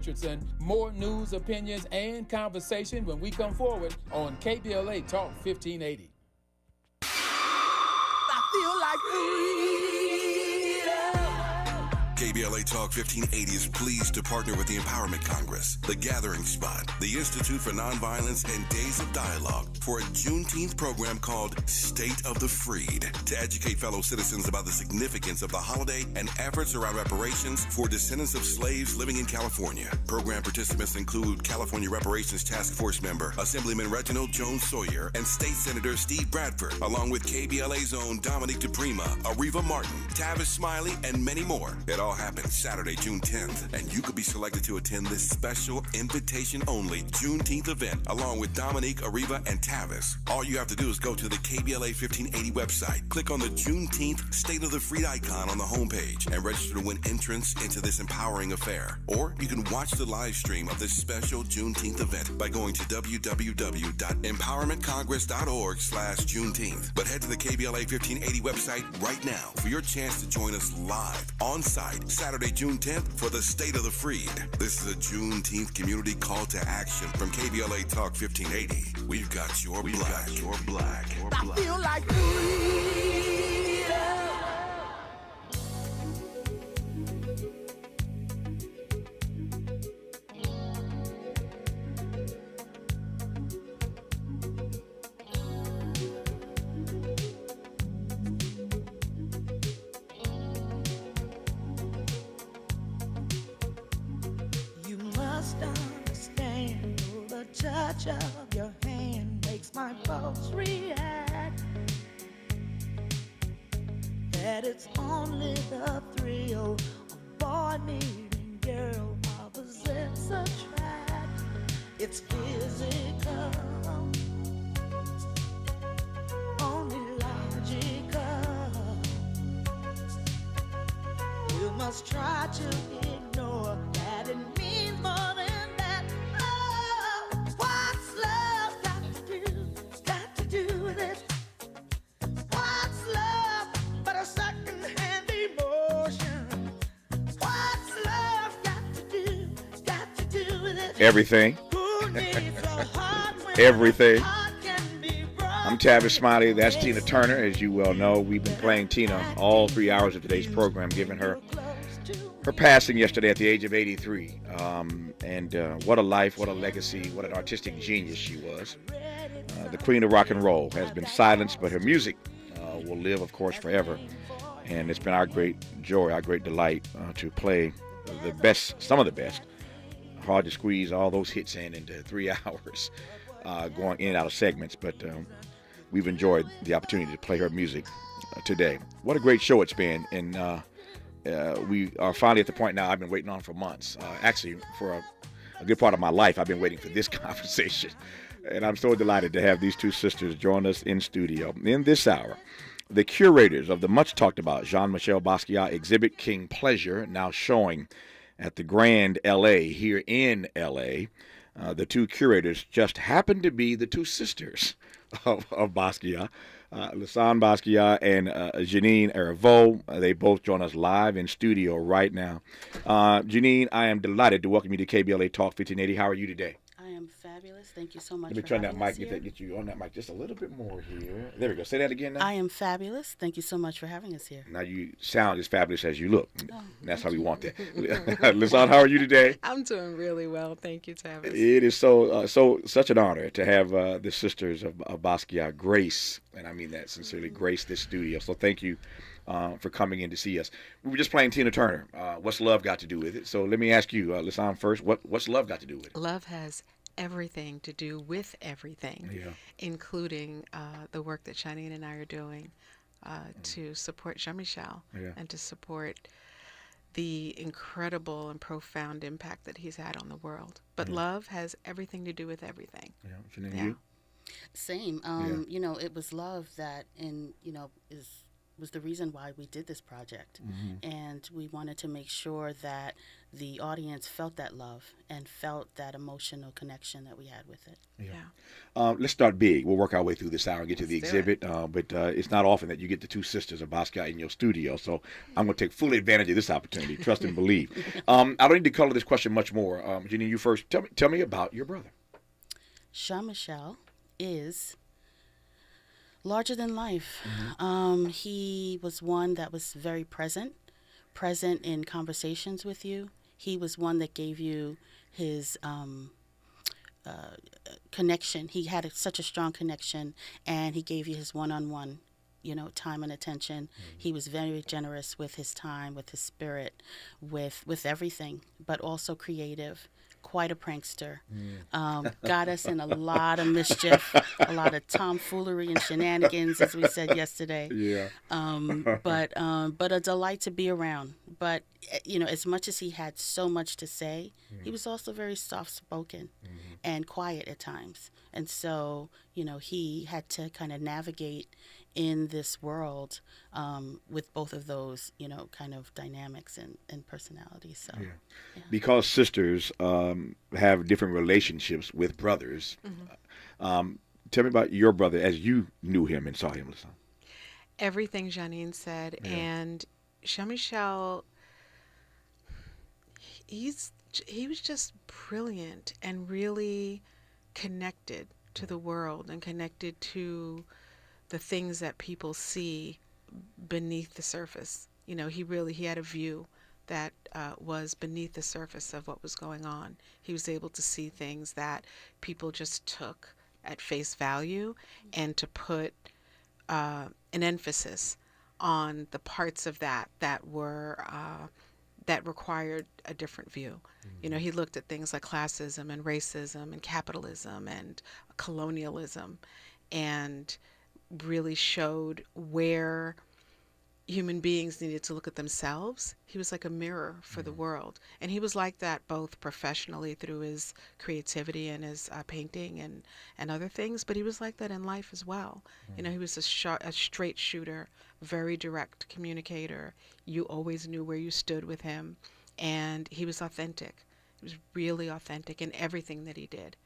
Richardson. More news, opinions, and conversation when we come forward on KBLA Talk 1580. I feel like freedom. KBLA Talk 1580 is pleased to partner with the Empowerment Congress, the Gathering Spot, the Institute for Nonviolence, and Days of Dialogue for a Juneteenth program called State of the Freed to educate fellow citizens about the significance of the holiday and efforts around reparations for descendants of slaves living in California. Program participants include California Reparations Task Force member Assemblyman Reginald Jones Sawyer and State Senator Steve Bradford, along with KBLA's own Dominique DePrima, Areva Martin, Tavis Smiley, and many more. It all happens Saturday, June 10th, and you could be selected to attend this special invitation-only Juneteenth event along with Dominique, Areva, and Tavis. All you have to do is go to the KBLA 1580 website, click on the Juneteenth State of the Freed icon on the homepage, and register to win entrance into this empowering affair. Or you can watch the live stream of this special Juneteenth event by going to www.empowermentcongress.org/Juneteenth. But head to the KBLA 1580 website right now for your chance to join us live on site Saturday, June 10th for the State of the Freed. This is a Juneteenth community call to action from KBLA Talk 1580. We've got your black. I feel like freedom. You must understand the touch of your hand makes my pulse react. That it's only the thrill of boy meeting girl opposites attract. It's physical, only logical. You must try to ignore that it means more than that. Oh, what's love got to do with it? What's love but a second-hand emotion? What's love got to do with it? Everything. Who needs a heart when Everything. a heart can be broken? I'm Tavis Smiley. That's Tina Turner. As you well know, we've been playing Tina all 3 hours of today's program, giving her passing yesterday at the age of 83. What a life, what a legacy, what an artistic genius she was. The queen of rock and roll has been silenced, but her music will live, of course, forever. And it's been our great joy, our great delight to play the best, some of the best. Hard to squeeze all those hits into 3 hours, going in and out of segments. But we've enjoyed the opportunity to play her music today. What a great show it's been. And we are finally at the point now I've been waiting on for months. Actually, for a good part of my life, I've been waiting for this conversation. And I'm so delighted to have these two sisters join us in studio in this hour. The curators of the much-talked-about Jean-Michel Basquiat exhibit King Pleasure, now showing at the Grand LA here in LA. The two curators just happen to be the two sisters of Basquiat. Lisanne Basquiat and Janine Herveau. They both join us live in studio right now. Janine, I am delighted to welcome you to KBLA Talk 1580. How are you today? I am fabulous. Thank you so much. Let me turn that mic, get you on that mic just a little bit more here. There we go. Say that again now. I am fabulous. Thank you so much for having us here. Now you sound as fabulous as you look. That's how we want that. Lisanne, how are you today? I'm doing really well. Thank you, Tavis. It is such an honor to have the sisters of Basquiat grace, and I mean that sincerely, grace this studio. So thank you for coming in to see us. We were just playing Tina Turner. What's love got to do with it? So let me ask you, Lisanne, first, what's love got to do with it? Love has everything to do with everything, including the work that Janine and I are doing to support Jean-Michel and to support the incredible and profound impact that he's had on the world. But love has everything to do with everything. Janine, you? Same. You know, it was love that is was the reason why we did this project. And we wanted to make sure that the audience felt that love and felt that emotional connection that we had with it. Let's start big. We'll work our way through this hour and get to the Let's do exhibit. But it's not often that you get the two sisters of Basquiat in your studio, so I'm going to take full advantage of this opportunity. Trust and believe. I don't need to color this question much more. Janine, you first. Tell me about your brother. Jean-Michel is larger than life. He was one that was very present in conversations with you. He was one that gave you his connection. He had such a strong connection, and he gave you his one-on-one, time and attention. He was very generous with his time, with his spirit, with everything, but also creative. Quite a prankster. Got us in a lot of mischief, a lot of tomfoolery and shenanigans, as we said yesterday. But a delight to be around. But as much as he had so much to say, he was also very soft-spoken and quiet at times. And so, he had to kind of navigate in this world with both of those, kind of dynamics and personalities. So, Because sisters have different relationships with brothers, tell me about your brother as you knew him and saw him. Everything Janine said, and Jean-Michel, he was just brilliant and really connected to the world and connected to the things that people see beneath the surface. He had a view that was beneath the surface of what was going on. He was able to see things that people just took at face value and to put an emphasis on the parts of that were that required a different view. He looked at things like classism and racism and capitalism and colonialism, and really showed where human beings needed to look at themselves. He was like a mirror for the world. And he was like that both professionally through his creativity and his painting and other things, but he was like that in life as well. He was a straight shooter, very direct communicator. You always knew where you stood with him, and he was authentic. He was really authentic in everything that he did.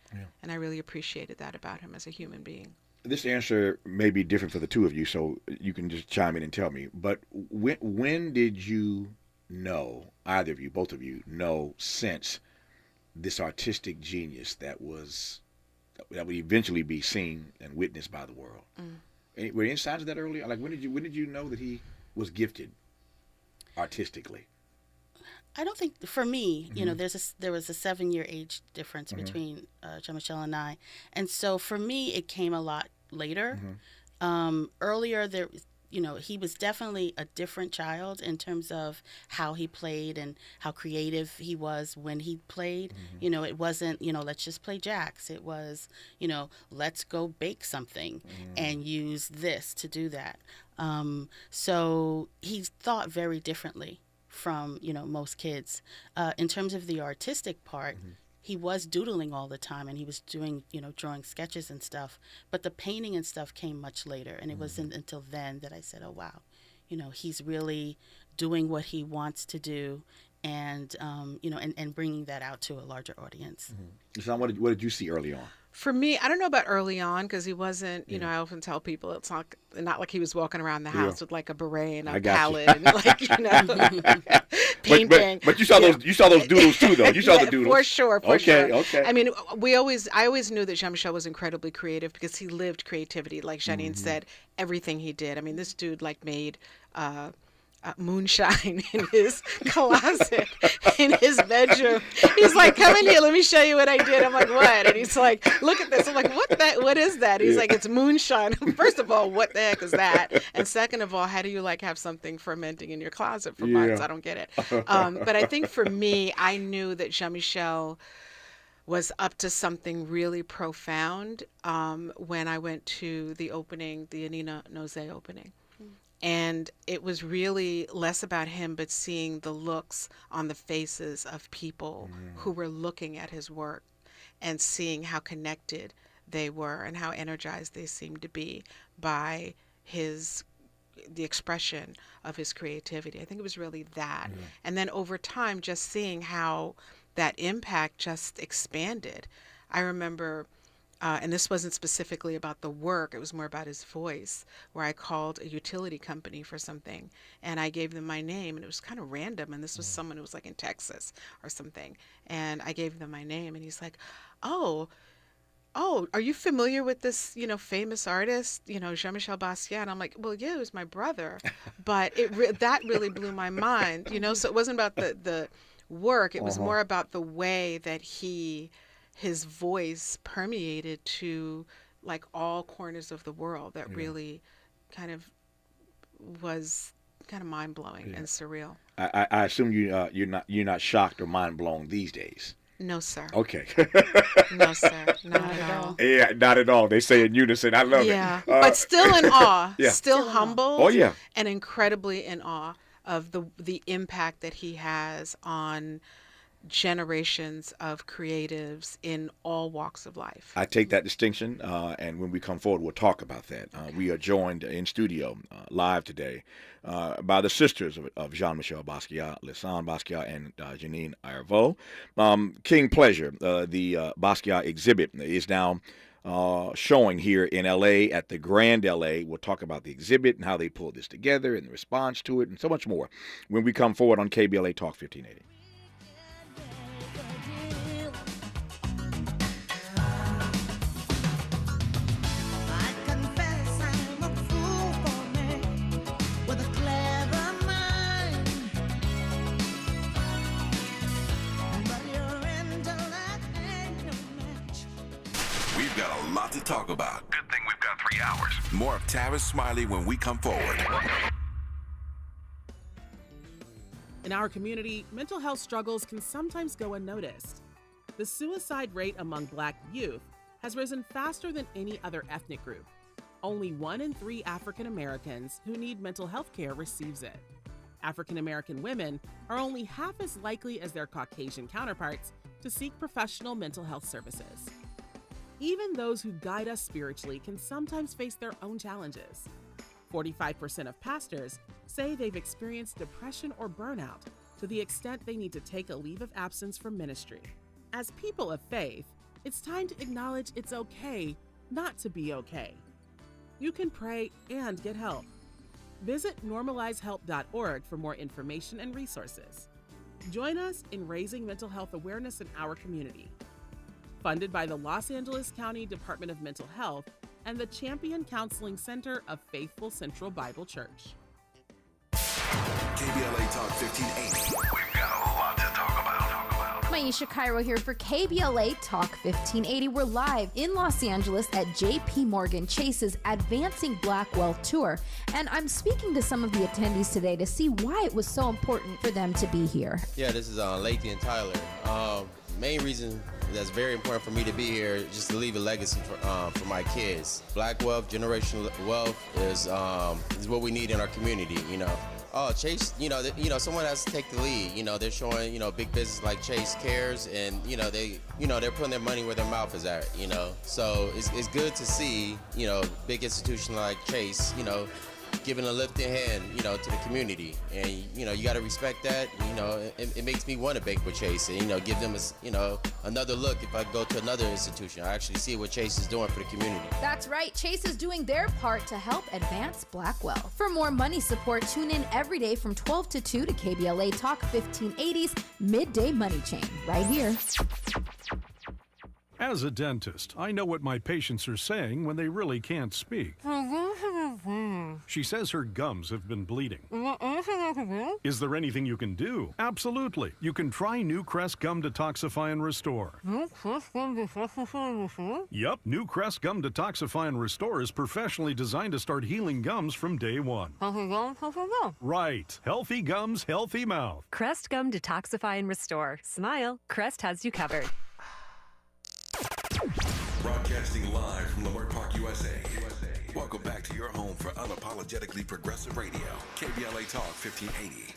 And I really appreciated that about him as a human being. This answer may be different for the two of you, so you can just chime in and tell me. But when did you know, either of you, both of you, sense this artistic genius that would eventually be seen and witnessed by the world? Were any signs of that earlier? Like when did you know that he was gifted artistically? I don't think, for me, there was a 7-year age difference between Jean-Michel and I. And so for me, it came a lot later. Earlier, he was definitely a different child in terms of how he played and how creative he was when he played. It wasn't, let's just play jacks. It was, let's go bake something and use this to do that. So he thought very differently from most kids. In terms of the artistic part, he was doodling all the time, and he was doing drawing sketches and stuff, but the painting and stuff came much later, and it wasn't until then that I said, oh wow, he's really doing what he wants to do, and and bringing that out to a larger audience. So what did you see early on? For me, I don't know about early on, because he wasn't, I often tell people it's not like he was walking around the house with like a beret and a palette and like, painting. But you saw those doodles too, though. You saw the doodles. For sure. Okay. I mean, I always knew that Jean-Michel was incredibly creative because he lived creativity. Like Janine said, everything he did. I mean, this dude made moonshine in his closet in his bedroom. He's like, come in here, let me show you what I did. I'm like, what? And he's like, look at this. I'm like, what is that? He's like, it's moonshine. First of all, what the heck is that? And second of all, how do you have something fermenting in your closet for months? I don't get it. But I think for me, I knew that Jean-Michel was up to something really profound when I went to the opening, the Anina Nose opening. And it was really less about him, but seeing the looks on the faces of people who were looking at his work and seeing how connected they were and how energized they seemed to be by his the expression of his creativity. I think it was really that. And then over time, just seeing how that impact just expanded. I remember, and this wasn't specifically about the work, it was more about his voice, where I called a utility company for something and I gave them my name, and it was kind of random. And this was someone who was like in Texas or something. And I gave them my name, and he's like, oh, are you familiar with this, famous artist, Jean-Michel Basquiat? And I'm like, well, yeah, it was my brother. But that really blew my mind, So it wasn't about the work. It was more about the way that his voice permeated to like all corners of the world. That really kind of was kind of mind-blowing and surreal. I assume you're not shocked or mind-blown these days. No, sir. Okay. No, sir. Not at all. Yeah, not at all. They say in unison. I love it. Yeah, but still in awe. Yeah. Still humbled. Oh, yeah. And incredibly in awe of the impact that he has on generations of creatives in all walks of life. I take that distinction, and when we come forward, we'll talk about that. We are joined in studio live today by the sisters of Jean-Michel Basquiat, Lisanne Basquiat, and Janine Airvo. King Pleasure, the Basquiat exhibit, is now showing here in L.A. at the Grand L.A. We'll talk about the exhibit and how they pulled this together and the response to it and so much more when we come forward on KBLA Talk 1580. We've got a lot to talk about. Good thing we've got 3 hours. More of Tavis Smiley when we come forward. In our community, mental health struggles can sometimes go unnoticed. The suicide rate among Black youth has risen faster than any other ethnic group. Only 1 in 3 African Americans who need mental health care receives it. African American women are only half as likely as their Caucasian counterparts to seek professional mental health services. Even those who guide us spiritually can sometimes face their own challenges. 45% of pastors say they've experienced depression or burnout to the extent they need to take a leave of absence from ministry. As people of faith, it's time to acknowledge it's okay not to be okay. You can pray and get help. Visit normalizehelp.org for more information and resources. Join us in raising mental health awareness in our community. Funded by the Los Angeles County Department of Mental Health and the Champion Counseling Center of Faithful Central Bible Church. KBLA Talk 1580. We've got a lot to talk about. Maisha Cairo here for KBLA Talk 1580. We're live in Los Angeles at JP Morgan Chase's Advancing Black Wealth Tour. And I'm speaking to some of the attendees today to see why it was so important for them to be here. Yeah, this is Lathan and Tyler. Main reason that's very important for me to be here is just to leave a legacy for my kids. Black wealth, generational wealth is what we need in our community, Oh, Chase, someone has to take the lead. They're showing, big business like Chase cares, and, they're putting their money where their mouth is at, So it's good to see, big institution like Chase, giving a lifting hand, to the community. And, you got to respect that. It makes me want to bank with Chase and, give them, another look if I go to another institution. I actually see what Chase is doing for the community. That's right. Chase is doing their part to help advance Black wealth. For more money support, tune in every day from 12 to 2 to KBLA Talk 1580's Midday Money Chain, right here. As a dentist, I know what my patients are saying when they really can't speak. She says her gums have been bleeding. Is there anything you can do? Absolutely. You can try New Crest Gum Detoxify and Restore. Yup, New Crest Gum Detoxify and Restore is professionally designed to start healing gums from day one. Right. Healthy gums, healthy mouth. Crest Gum Detoxify and Restore. Smile. Crest has you covered. Broadcasting live from Leimert Park, USA. Welcome back to your home for unapologetically progressive radio. KBLA Talk 1580.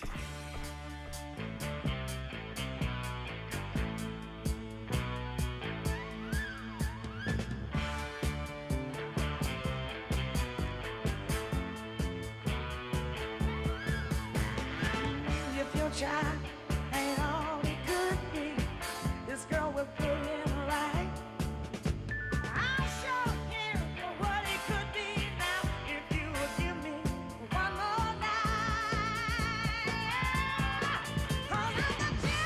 try ain't all it could be. This girl will put him right. I'll show him what he could be now if you would give me one more night. I'm the gypsy,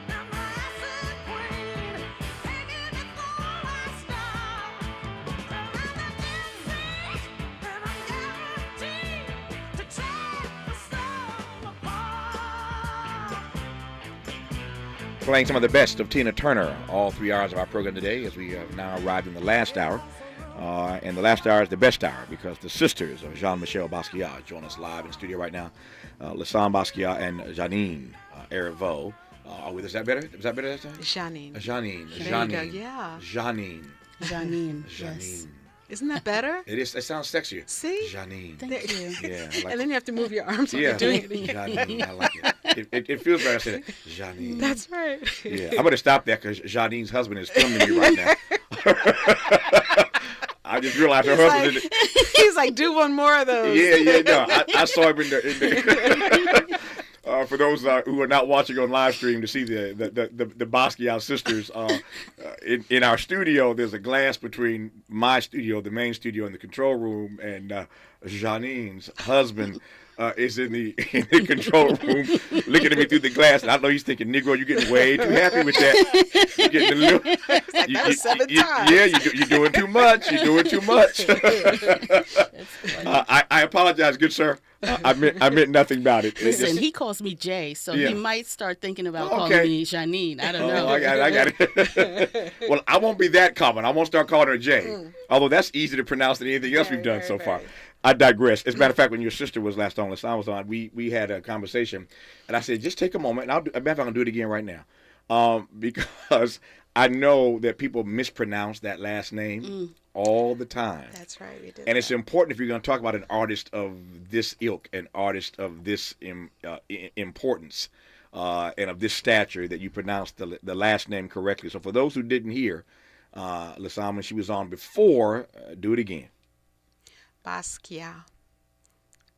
I'm the acid queen. Take it before I stop. I'm the gypsy, and I'm guaranteed to tear the soul apart. Playing some of the best of Tina Turner all 3 hours of our program today as we have now arrived in the last hour. And the last hour is the best hour because the sisters of Jean-Michel Basquiat join us live in studio right now. Lisanne Basquiat and Janine Erivo are with us. Is that better? Was that better that time? Janine. Janine. There you go, yeah. Janine. Janine. Yes. Janine. Isn't that better? It is. It sounds sexier. See? Janine. Thank you. Yeah. I like And then you have to move your arms when yeah. you're doing it again. Janine. I like it. It feels better. I said it. Janine. That's right. Yeah. I'm going to stop that because Janine's husband is filming me right now. I just realized her husband did it. He's like, do one more of those. Yeah, no. I saw him in the for those who are not watching on live stream to see the Basquiat sisters in our studio, there's a glass between my studio, the main studio, and the control room, and Janine's husband is in the control room looking at me through the glass. And I know he's thinking, Negro, you're getting way too happy with that. You're getting a little. Like, that was 7 times. Yeah, you're doing too much. You're doing too much. I apologize, good sir. I meant nothing about it. Listen, he calls me Jay, so Yeah. he might start thinking about calling me Janine. I don't know. I got it. Well, I won't be that common. I won't start calling her Jay. Although that's easier to pronounce than anything else we've done so far. I digress. As a matter of fact, when your sister was last on, Lisanne was on, we had a conversation, and I said, just take a moment, and I'll do it again right now, because I know that people mispronounce that last name all the time. That's right. We did. And it's important if you're going to talk about an artist of this ilk, an artist of this importance, and of this stature, that you pronounce the last name correctly. So for those who didn't hear, Lisanne, when she was on before, do it again. Basquiat.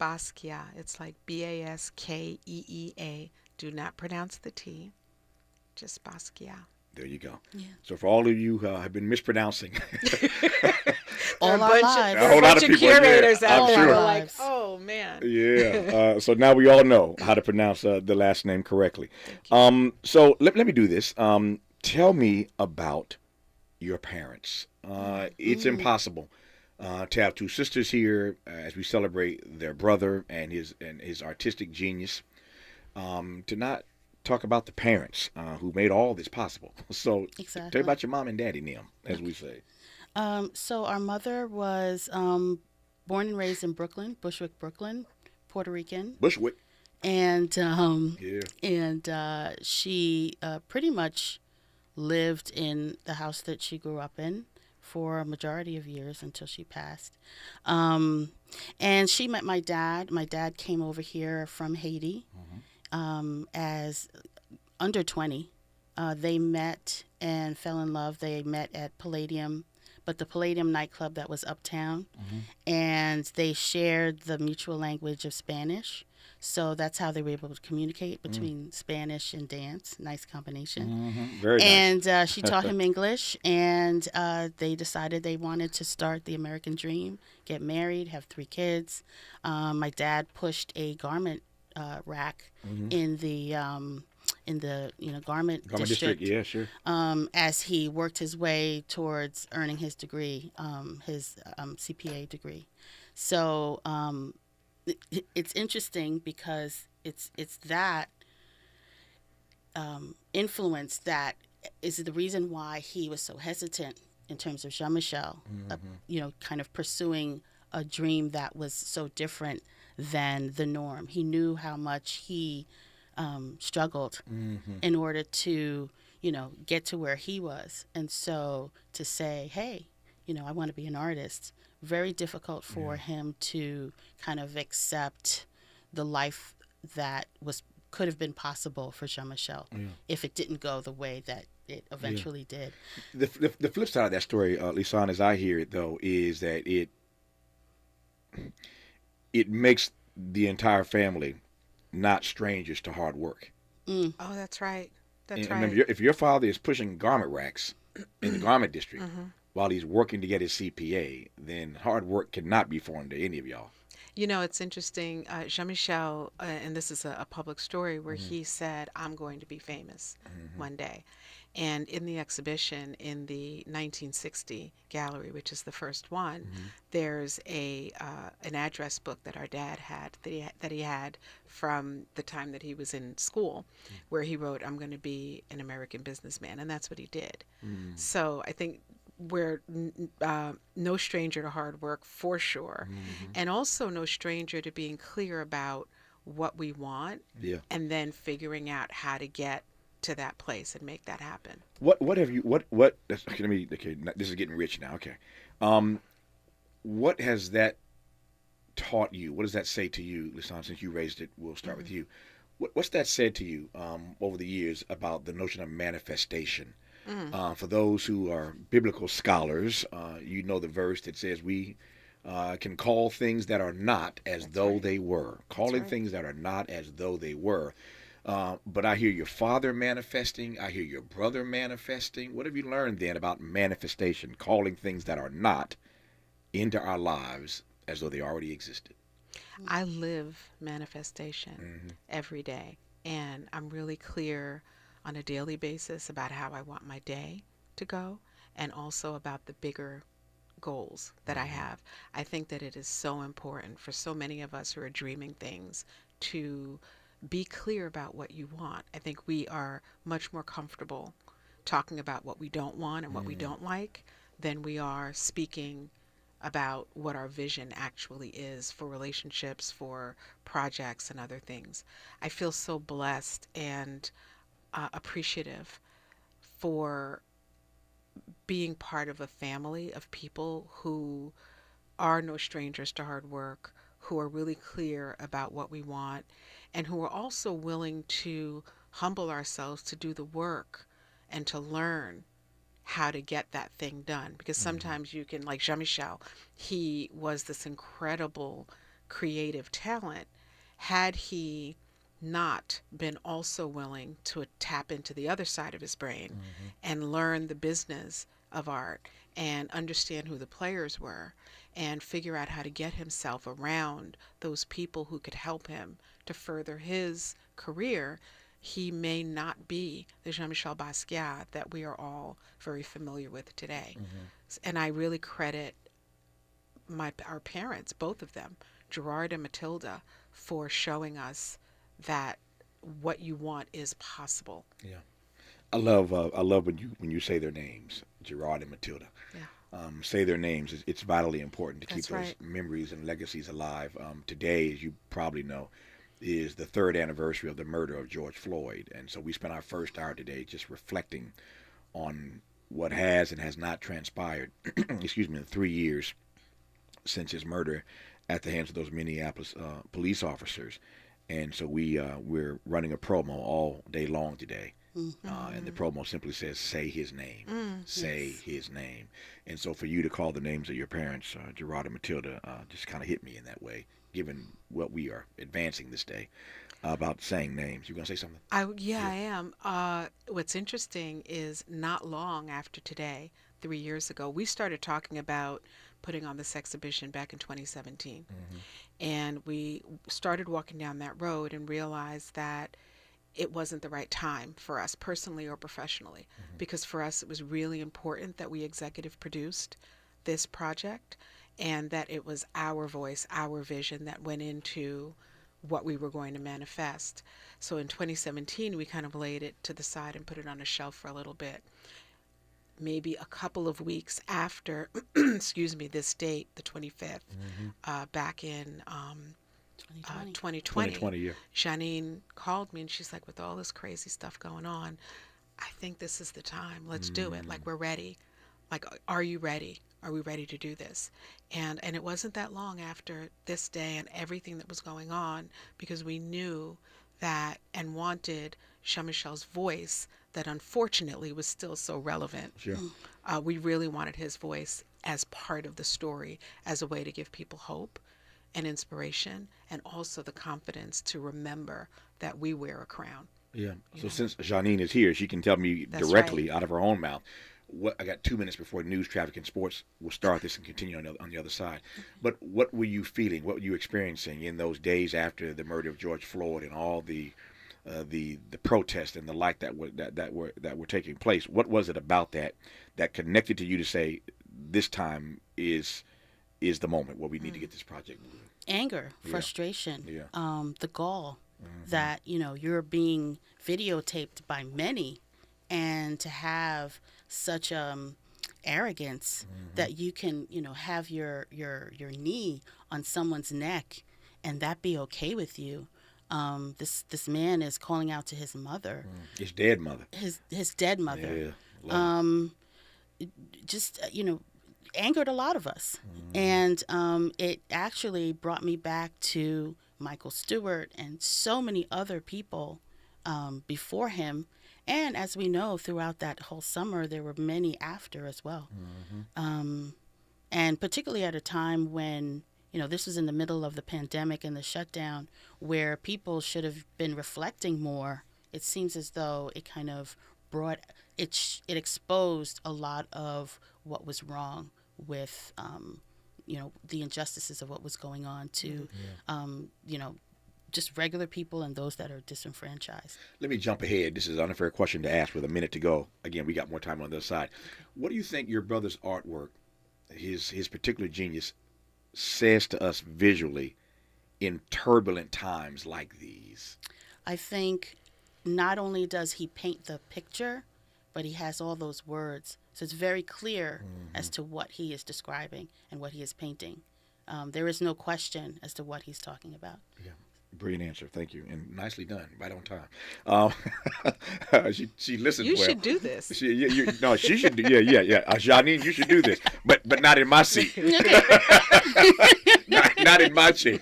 Basquiat. It's like Baskeea. Do not pronounce the T. Just Basquiat. There you go. Yeah. So for all of you who have been mispronouncing, all our lives. a whole lot of people, curators out there sure. are like, oh man. Yeah. So now we all know how to pronounce the last name correctly. So let me do this. Tell me about your parents. It's impossible to have two sisters here as we celebrate their brother and his artistic genius. To not talk about the parents who made all this possible. So Exactly. tell me about your mom and daddy, Nim, as we say. So our mother was born and raised in Brooklyn, Bushwick, Brooklyn, Puerto Rican. Bushwick. And she pretty much lived in the house that she grew up in for a majority of years until she passed. And she met my dad. My dad came over here from Haiti as under 20. They met and fell in love. They met at Palladium, but the Palladium nightclub that was uptown. And they shared the mutual language of Spanish. So that's how they were able to communicate between Spanish and dance. Nice combination. Very nice. And she taught him English, and they decided they wanted to start the American dream, get married, have 3 kids. My dad pushed a garment rack in the garment district. Yeah, sure. As he worked his way towards earning his degree, his CPA degree. So it's interesting because it's that influence that is the reason why he was so hesitant in terms of Jean-Michel, kind of pursuing a dream that was so different than the norm. He knew how much he struggled in order to, get to where he was. And so to say, hey, I want to be an artist, very difficult for him to kind of accept the life that could have been possible for Jean-Michel if it didn't go the way that it eventually did. The flip side of that story, Lisanne, as I hear it, though, is that it makes the entire family not strangers to hard work. Oh, that's right. That's And right. remember, if your father is pushing garment racks in the garment district while he's working to get his CPA, then hard work cannot be foreign to any of y'all. You know, it's interesting. Jean-Michel, and this is a public story where he said, I'm going to be famous one day. And in the exhibition in the 1960 gallery, which is the first one, there's an address book that our dad had, that he had from the time that he was in school, where he wrote, I'm going to be an American businessman. And that's what he did. So I think we're no stranger to hard work, for sure. And also no stranger to being clear about what we want and then figuring out how to get to that place and make that happen. What have you okay, this is getting rich now. Okay. What has that taught you? What does that say to you, Lisan, since you raised it? We'll start with you. What's that said to you over the years about the notion of manifestation? For those who are biblical scholars, you know the verse that says we can call things that are not as though they were. Calling things that are not as though they were. But I hear your father manifesting. I hear your brother manifesting. What have you learned then about manifestation, calling things that are not into our lives as though they already existed? I live manifestation every day. And I'm really clear on a daily basis about how I want my day to go, and also about the bigger goals that I have. I think that it is so important for so many of us who are dreaming things to be clear about what you want. I think we are much more comfortable talking about what we don't want and what we don't like than we are speaking about what our vision actually is for relationships, for projects, and other things. I feel so blessed and appreciative for being part of a family of people who are no strangers to hard work, who are really clear about what we want, and who are also willing to humble ourselves to do the work and to learn how to get that thing done. Because sometimes you can, like Jean-Michel, he was this incredible creative talent. Had he not been also willing to tap into the other side of his brain and learn the business of art and understand who the players were and figure out how to get himself around those people who could help him to further his career, he may not be the Jean-Michel Basquiat that we are all very familiar with today. And I really credit our parents, both of them, Gerard and Matilda, for showing us that what you want is possible. Yeah, I love when you say their names, Gerard and Matilda. Yeah. Say their names. It's vitally important to keep That's those right. memories and legacies alive. Today, as you probably know, is the 3rd anniversary of the murder of George Floyd, and so we spent our first hour today just reflecting on what has and has not transpired. Excuse me, in 3 years since his murder at the hands of those Minneapolis police officers. And so we're running a promo all day long today. And the promo simply says, say his name, say his name. And so for you to call the names of your parents, Gerard and Matilda, just kind of hit me in that way, given what we are advancing this day about saying names. You going to say something? I am. What's interesting is not long after today, 3 years ago, we started talking about putting on this exhibition back in 2017. And we started walking down that road and realized that it wasn't the right time for us personally or professionally, because for us it was really important that we executive produced this project and that it was our voice, our vision that went into what we were going to manifest. So in 2017 we kind of laid it to the side and put it on a shelf for a little bit. Maybe a couple of weeks after, excuse me, this date, the 25th, back in 2020, yeah. Janine called me and she's like, with all this crazy stuff going on, I think this is the time. Let's do it. Like, we're ready. Like, are you ready? Are we ready to do this? And it wasn't that long after this day and everything that was going on, because we knew that and wanted Jean-Michel's voice that unfortunately was still so relevant. Sure. We really wanted his voice as part of the story, as a way to give people hope and inspiration, and also the confidence to remember that we wear a crown. Yeah. So since Janine is here, she can tell me directly out of her own mouth. I got 2 minutes before news, traffic, and sports. We'll start this and continue on the other side. But what were you feeling? What were you experiencing in those days after the murder of George Floyd and all the protests and the like that were taking place? What was it about that connected to you to say this time is the moment where we need to get this project moving? Anger, frustration, the gall that you're being videotaped by many, and to have such arrogance that you can have your knee on someone's neck and that be okay with you. This man is calling out to his mother, his dead mother, his dead mother. Just angered a lot of us, and it actually brought me back to Michael Stewart and so many other people before him. And as we know, throughout that whole summer, there were many after as well. And particularly at a time when, this was in the middle of the pandemic and the shutdown, where people should have been reflecting more, it seems as though it kind of it exposed a lot of what was wrong with, the injustices of what was going on to, just regular people and those that are disenfranchised. Let me jump ahead. This is an unfair question to ask with a minute to go. Again, we got more time on the other side. What do you think your brother's artwork, his particular genius, says to us visually in turbulent times like these? I think not only does he paint the picture, but he has all those words. So it's very clear as to what he is describing and what he is painting. There is no question as to what he's talking about. Yeah. Brilliant answer, thank you, and nicely done, right on time. She listened well. You should do this. She should do. Yeah. Janine, you should do this, but not in my seat. not in my chair.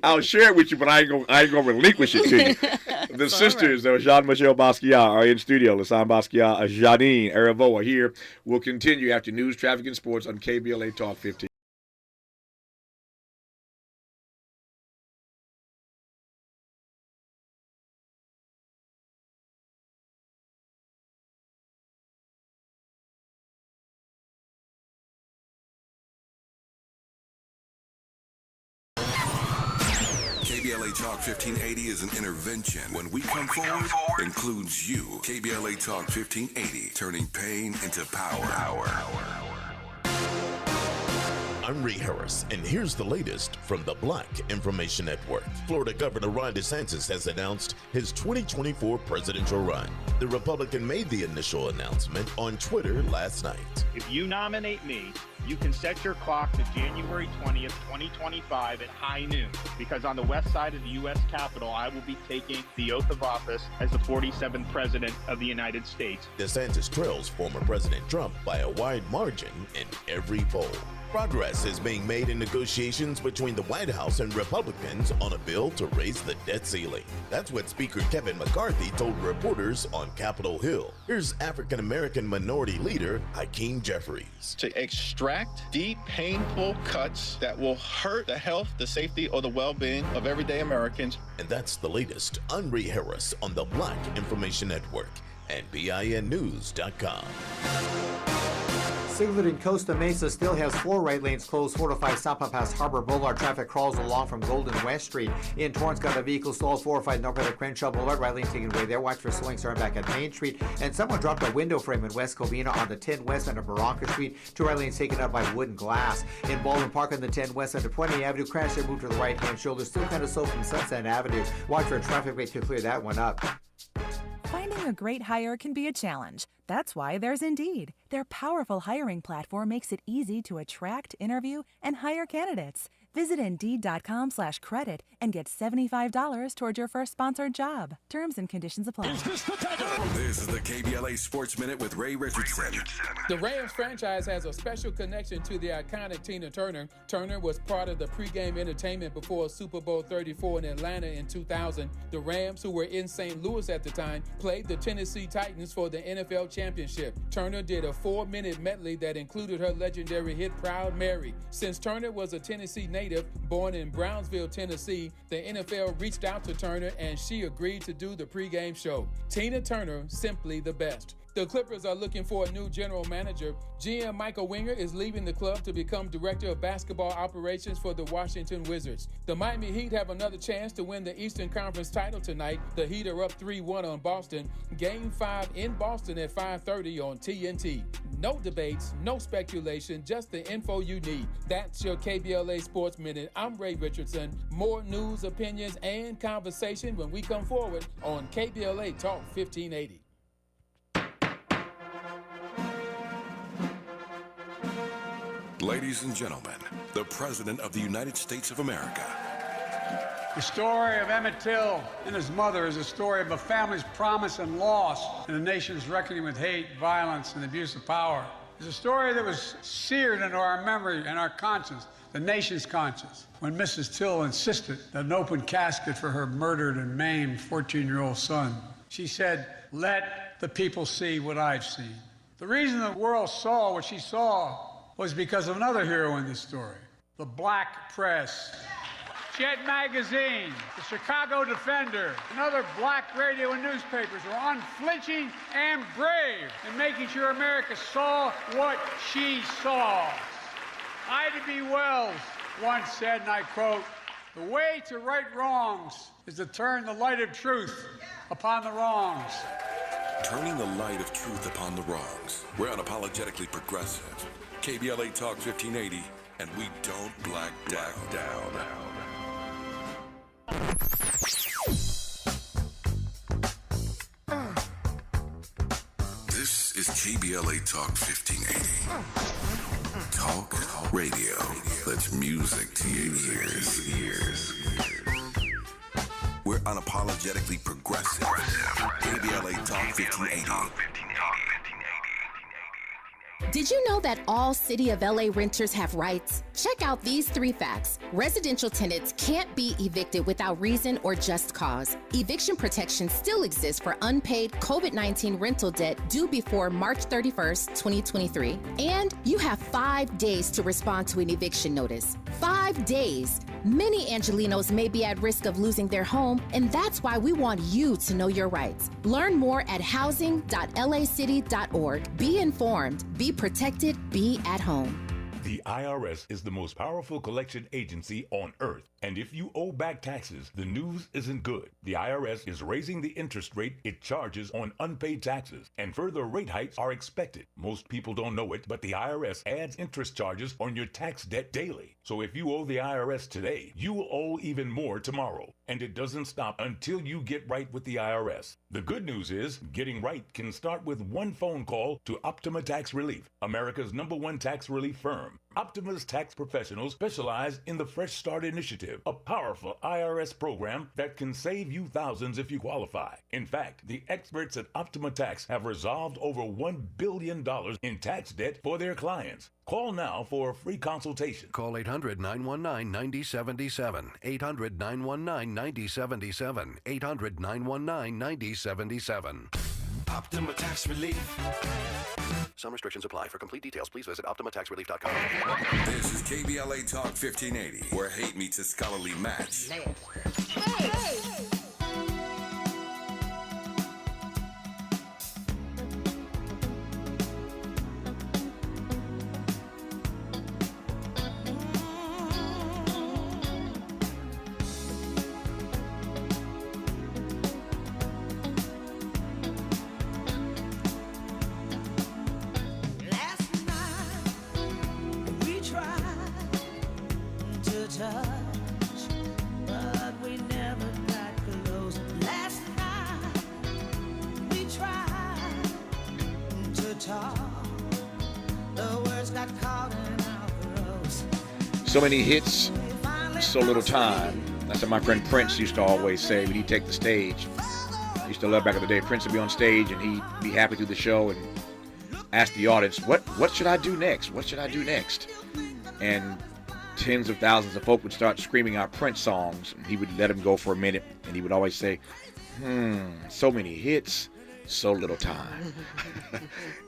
I'll share it with you, but I ain't gonna relinquish it to you. The sisters, Jean-Michel Basquiat, are in studio. Lasan Basquiat, Janine Aravo are here. We'll continue after news, traffic, and sports on KBLA Talk 15. KBLA Talk 1580 is an intervention. When we come forward, includes you. KBLA Talk 1580, turning pain into power. I'm Ree Harris, and here's the latest from the Black Information Network. Florida Governor Ron DeSantis has announced his 2024 presidential run. The Republican made the initial announcement on Twitter last night. If you nominate me, you can set your clock to January 20th, 2025 at high noon, because on the west side of the U.S. Capitol, I will be taking the oath of office as the 47th President of the United States. DeSantis trails former President Trump by a wide margin in every poll. Progress is being made in negotiations between the White House and Republicans on a bill to raise the debt ceiling. That's what Speaker Kevin McCarthy told reporters on Capitol Hill. Here's African-American minority leader Hakeem Jeffries. To extract deep, painful cuts that will hurt the health, the safety, or the well-being of everyday Americans. And that's the latest. I'm Ree Harris on the Black Information Network and BINnews.com. Siglet in Costa Mesa still has 4 right lanes closed, 4 to 5 south past Harbor Boulevard. Traffic crawls along from Golden West Street. In Torrance, got a vehicle stalled 4 or 5 north of Crenshaw Boulevard. Right lane taken away there. Watch for slowing starting back at Main Street. And someone dropped a window frame in West Covina on the 10 West under Barranca Street. 2 right lanes taken up by wooden glass. In Baldwin Park on the 10 West under 20 Avenue. Crash there, moved to the right-hand shoulder. Still kind of slow from Sunset Avenue. Watch for a traffic rate to clear that one up. Finding a great hire can be a challenge. That's why there's Indeed. Their powerful hiring platform makes it easy to attract, interview, and hire candidates. Visit Indeed.com/credit and get $75 toward your first sponsored job. Terms and conditions apply. This is the KBLA Sports Minute with Ray Richardson. The Rams franchise has a special connection to the iconic Tina Turner. Turner was part of the pregame entertainment before Super Bowl 34 in Atlanta in 2000. The Rams, who were in St. Louis at the time, played the Tennessee Titans for the NFL championship. Turner did a 4-minute medley that included her legendary hit Proud Mary. Since Turner was a Tennessee native, native, born in Brownsville, Tennessee, the NFL reached out to Turner and she agreed to do the pregame show. Tina Turner, simply the best. The Clippers are looking for a new general manager. GM Michael Winger is leaving the club to become director of basketball operations for the Washington Wizards. The Miami Heat have another chance to win the Eastern Conference title tonight. The Heat are up 3-1 on Boston. Game 5 in Boston at 5:30 on TNT. No debates, no speculation, just the info you need. That's your KBLA Sports Minute. I'm Ray Richardson. More news, opinions, and conversation when we come forward on KBLA Talk 1580. Ladies and gentlemen, the President of the United States of America. The story of Emmett Till and his mother is a story of a family's promise and loss and a nation's reckoning with hate, violence, and abuse of power. It's a story that was seared into our memory and our conscience, the nation's conscience, when Mrs. Till insisted that an open casket for her murdered and maimed 14-year-old son. She said, "Let the people see what I've seen." The reason the world saw what she saw was because of another hero in this story, the black press. Jet Magazine, the Chicago Defender, and other black radio and newspapers were unflinching and brave in making sure America saw what she saw. Ida B. Wells once said, and I quote, "The way to right wrongs is to turn the light of truth upon the wrongs." Turning the light of truth upon the wrongs. We're unapologetically progressive. KBLA Talk 1580, and we don't black down. This is KBLA Talk 1580. Talk radio. That's music to your ears. We're unapologetically progressive. KBLA Talk 1580. Did you know that all City of LA renters have rights? Check out these 3 facts. Residential tenants can't be evicted without reason or just cause. Eviction protection still exists for unpaid COVID-19 rental debt due before March 31st, 2023. And you have 5 days to respond to an eviction notice. 5 days. Many Angelinos may be at risk of losing their home, and that's why we want you to know your rights. Learn more at housing.lacity.org. Be informed, be protected, be at home. The IRS is the most powerful collection agency on earth. And if you owe back taxes, the news isn't good. The IRS is raising the interest rate it charges on unpaid taxes, and further rate hikes are expected. Most people don't know it, but the IRS adds interest charges on your tax debt daily. So if you owe the IRS today, you will owe even more tomorrow. And it doesn't stop until you get right with the IRS. The good news is, getting right can start with one phone call to Optima Tax Relief, America's #1 tax relief firm. Optima's tax professionals specialize in the Fresh Start Initiative, a powerful IRS program that can save you thousands if you qualify. In fact, the experts at Optima Tax have resolved over $1 billion in tax debt for their clients. Call now for a free consultation. Call 800-919-9077. 800-919-9077. 800-919-9077. Optima Tax Relief. Some restrictions apply. For complete details, please visit OptimaTaxRelief.com. This is KBLA Talk 1580, where hate meets a scholarly match. Hey. So many hits, so little time. That's what my friend Prince used to always say when he'd take the stage. I used to love back in the day. Prince would be on stage and he'd be happy through the show and ask the audience, what should I do next? What should I do next? And tens of thousands of folk would start screaming out Prince songs. And he would let them go for a minute and he would always say, so many hits, so little time.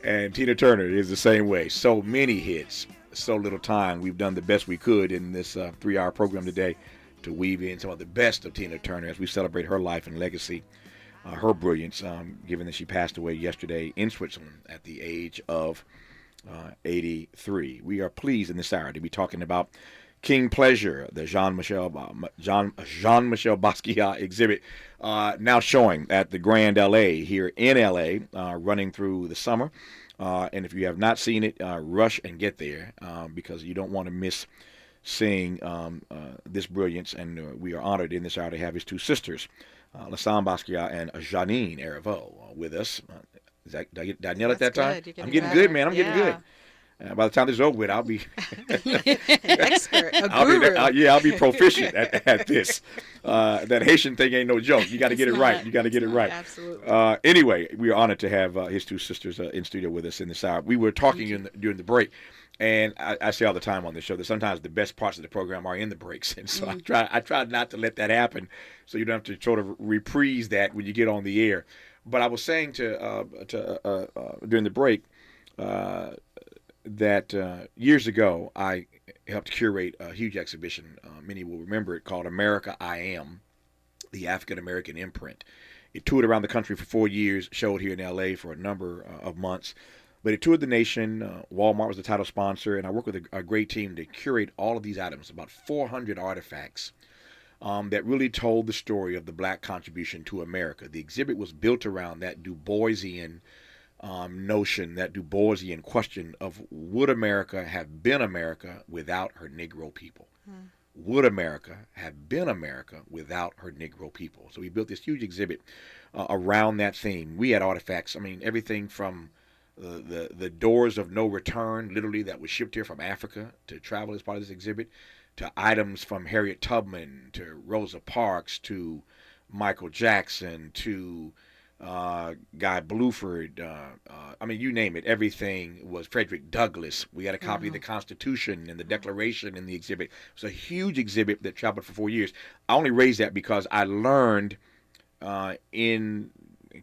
And Tina Turner is the same way. So many hits, so little time. We've done the best we could in this 3-hour program today to weave in some of the best of Tina Turner as we celebrate her life and legacy, her brilliance, given that she passed away yesterday in Switzerland at the age of 83. We are pleased in this hour to be talking about King Pleasure, the Jean-Michel Basquiat exhibit, now showing at the Grand LA here in LA, running through the summer. And if you have not seen it, rush and get there because you don't want to miss seeing this brilliance. And we are honored in this hour to have his two sisters, Lassane Basquiat and Janine Erivo, with us. Did I nail it that time? I'm getting good, man. I'm getting good. By the time this is over with, I'll be expert, a guru. I'll be proficient at this. That Haitian thing ain't no joke. You got to get it right. You got to get it right. Absolutely. Anyway, we are honored to have his two sisters in studio with us in this hour. We were talking during the break, and I say all the time on the show that sometimes the best parts of the program are in the breaks, and so I try not to let that happen, so you don't have to sort of reprise that when you get on the air. But I was saying during the break. That years ago, I helped curate a huge exhibition. Many will remember it, called America I Am, the African-American imprint. It toured around the country for 4 years, showed here in L.A. for a number of months. But it toured the nation. Walmart was the title sponsor, and I worked with a great team to curate all of these items, about 400 artifacts that really told the story of the black contribution to America. The exhibit was built around that Du Boisian notion, that Du Boisian question of would America have been America without her Negro people? Would America have been America without her Negro people? So we built this huge exhibit around that theme. We had artifacts, everything from the doors of no return, literally, that was shipped here from Africa to travel as part of this exhibit, to items from Harriet Tubman, to Rosa Parks, to Michael Jackson, to Guy Bluford, you name it. Everything was Frederick Douglass. We had a copy of the Constitution and the Declaration in the exhibit. It was a huge exhibit that traveled for 4 years. I only raised that because I learned in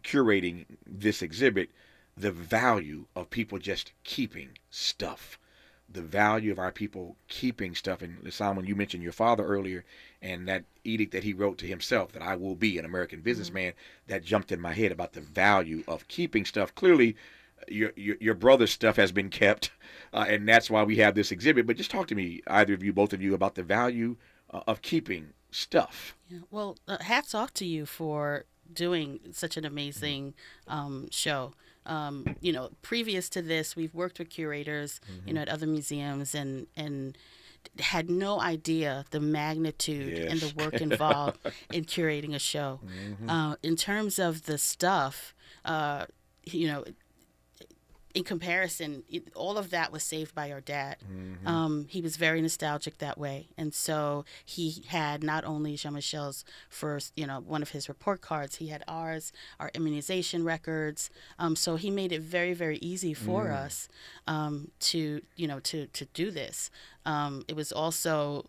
curating this exhibit the value of people just keeping stuff. The value of our people keeping stuff. And Lassane, when you mentioned your father earlier and that edict that he wrote to himself, that I will be an American businessman, that jumped in my head about the value of keeping stuff. Clearly, your brother's stuff has been kept, and that's why we have this exhibit. But just talk to me, either of you, both of you, about the value of keeping stuff. Yeah. Well, hats off to you for doing such an amazing show. Previous to this, we've worked with curators, at other museums and had no idea the magnitude and the work involved in curating a show. In terms of the stuff, in comparison, all of that was saved by our dad. He was very nostalgic that way. And so he had not only Jean-Michel's first, one of his report cards, he had ours, our immunization records. So he made it very, very easy for us to do this. It was also,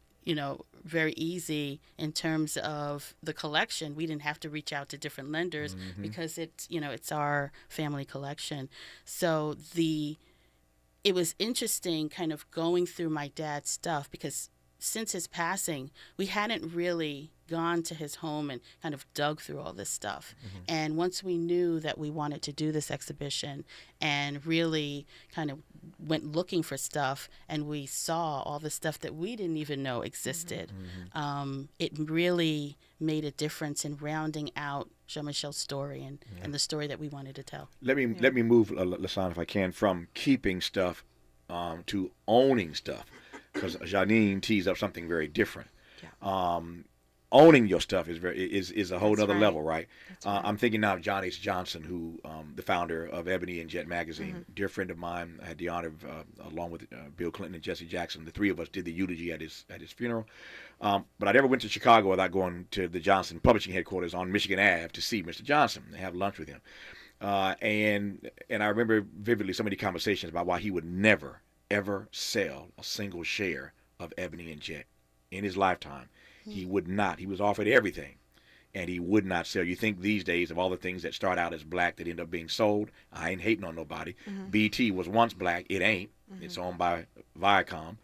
very easy in terms of the collection. We didn't have to reach out to different lenders because it's our family collection. So it was interesting kind of going through my dad's stuff because since his passing, we hadn't really gone to his home and kind of dug through all this stuff. And once we knew that we wanted to do this exhibition and really kind of went looking for stuff and we saw all the stuff that we didn't even know existed, it really made a difference in rounding out Jean-Michel's story and the story that we wanted to tell. Let me move, Lassane, if I can, from keeping stuff to owning stuff, because Janine teased up something very different. Owning your stuff is a whole other level, right? I'm thinking now of John H. Johnson, who the founder of Ebony and Jet magazine, dear friend of mine. I had the honor of, along with Bill Clinton and Jesse Jackson, the three of us did the eulogy at his funeral. But I never went to Chicago without going to the Johnson publishing headquarters on Michigan Ave to see Mr. Johnson and have lunch with him. And I remember vividly so many conversations about why he would never, ever sell a single share of Ebony and Jet in his lifetime. He would not. He was offered everything, and he would not sell. You think these days of all the things that start out as black that end up being sold, I ain't hating on nobody. BT was once black. It ain't. It's owned by Viacom.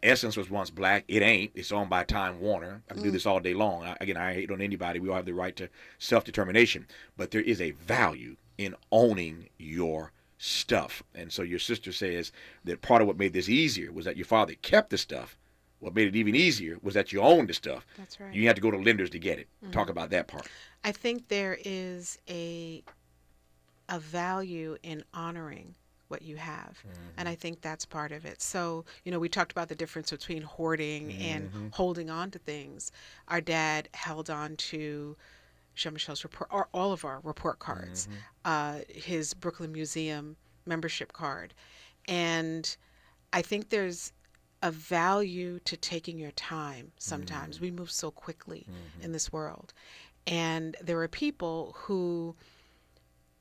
Essence was once black. It ain't. It's owned by Time Warner. I can do this all day long. I hate on anybody. We all have the right to self-determination. But there is a value in owning your stuff. And so your sister says that part of what made this easier was that your father kept the stuff. What made it even easier was that you owned the stuff. That's right. You had to go to lenders to get it. Talk about that part. I think there is a value in honoring what you have. And I think that's part of it. So, we talked about the difference between hoarding and holding on to things. Our dad held on to Jean-Michel's report, or all of our report cards, his Brooklyn Museum membership card. And I think there's a value to taking your time sometimes. We move so quickly in this world. And there are people who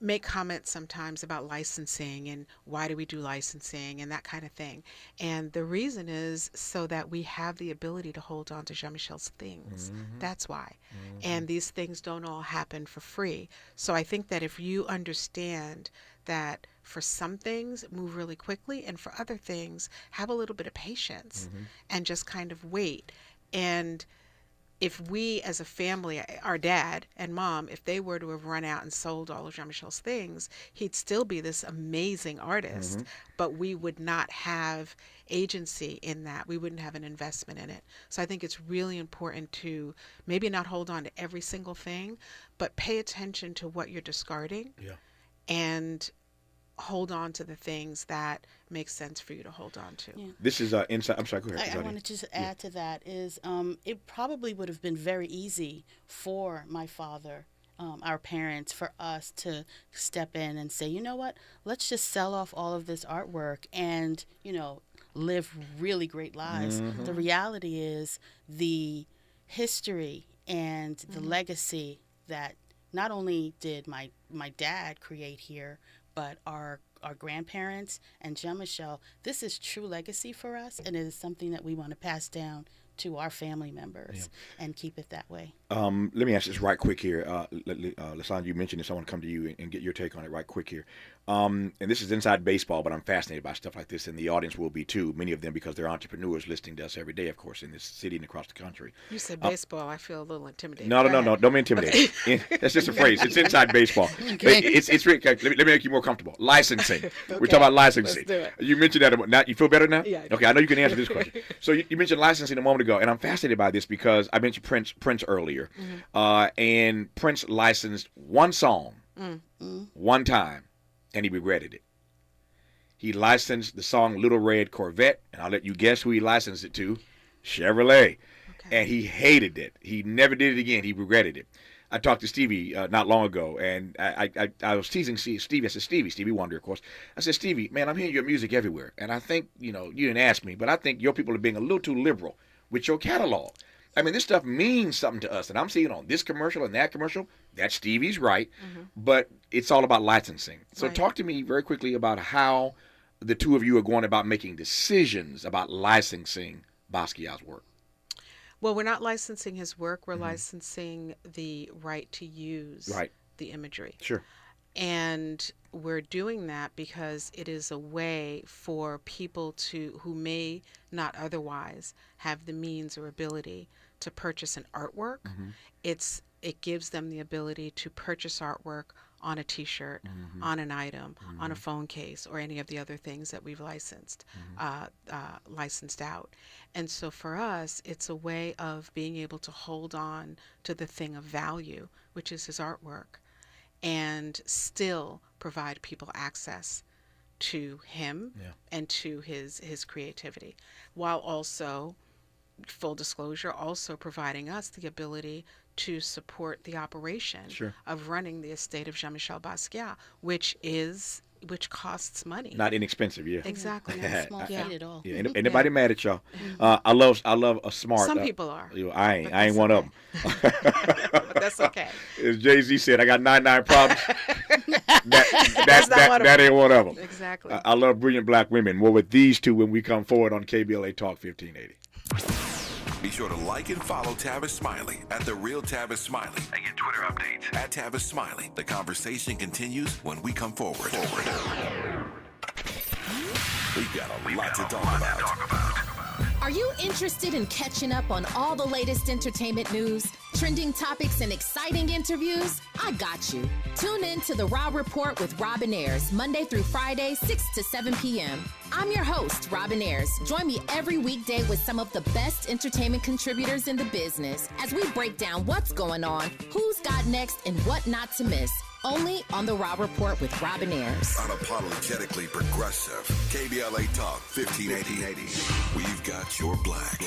make comments sometimes about licensing and why do we do licensing and that kind of thing. And the reason is so that we have the ability to hold on to Jean-Michel's things. That's why. And these things don't all happen for free. So I think that if you understand that for some things move really quickly and for other things have a little bit of patience and just kind of wait. And if we as a family, our dad and mom, if they were to have run out and sold all of Jean-Michel's things, he'd still be this amazing artist, but we would not have agency in that. We wouldn't have an investment in it. So I think it's really important to maybe not hold on to every single thing, but pay attention to what you're discarding and hold on to the things that make sense for you to hold on to. This is inside. I'm sorry, go ahead. I wanted to just add to that is it probably would have been very easy for my father, our parents, for us to step in and say, you know what, let's just sell off all of this artwork and, live really great lives. The reality is the history and the legacy that not only did my dad create here, but our grandparents and Jean-Michel, this is true legacy for us, and it is something that we want to pass down to our family members and keep it that way. Let me ask this right quick here. Lasandra, you mentioned this. I want to come to you and get your take on it right quick here. And this is inside baseball, but I'm fascinated by stuff like this, and the audience will be too, many of them because they're entrepreneurs listening to us every day, of course, in this city and across the country. You said baseball. I feel a little intimidated. No, don't be intimidated. That's just a phrase. It's inside baseball. Okay. It's really, let me make you more comfortable. Licensing. We're talking about licensing. Let's do it. You mentioned that. Now, you feel better now? Yeah. Okay, I know you can answer this question. So you mentioned licensing a moment ago, and I'm fascinated by this because I mentioned Prince earlier. And Prince licensed one song one time, and he regretted it. He licensed the song Little Red Corvette, and I'll let you guess who he licensed it to. Chevrolet. Okay. And he hated it. He never did it again. He regretted it. I talked to Stevie not long ago, and I was teasing Stevie. I said, Stevie Wonder, of course. I said, Stevie, man, I'm hearing your music everywhere, and I think, you didn't ask me, but I think your people are being a little too liberal with your catalog. I mean, this stuff means something to us, and I'm seeing on this commercial and that commercial. That Stevie's right, but it's all about licensing. So talk to me very quickly about how the two of you are going about making decisions about licensing Basquiat's work. Well, we're not licensing his work. We're licensing the right to use the imagery. Sure. And we're doing that because it is a way for people who may not otherwise have the means or ability to purchase an artwork. It gives them the ability to purchase artwork on a T-shirt, on an item, on a phone case, or any of the other things that we've licensed out. And so for us, it's a way of being able to hold on to the thing of value, which is his artwork, and still provide people access to him and to his creativity, while also, full disclosure, also providing us the ability to support the operation of running the estate of Jean-Michel Basquiat, which costs money. Not inexpensive, Exactly. Not small feat at all. Ain't nobody mad at y'all. I love a smart. Some people are. I ain't one of them. But that's okay. As Jay-Z said, I got 99 problems. that ain't one of them. Exactly. I love brilliant black women. More with these two when we come forward on KBLA Talk 1580. Be sure to like and follow Tavis Smiley at The Real Tavis Smiley and get Twitter updates at Tavis Smiley. The conversation continues when we come forward. We've got a lot to talk about. Are you interested in catching up on all the latest entertainment news, trending topics, and exciting interviews? I got you. Tune in to The Raw Report with Robin Ayers, Monday through Friday, 6 to 7 p.m. I'm your host, Robin Ayers. Join me every weekday with some of the best entertainment contributors in the business as we break down what's going on, who's got next, and what not to miss. Only on The Raw Report with Robin Ayers. Unapologetically progressive. KBLA Talk 1580. We've got your black.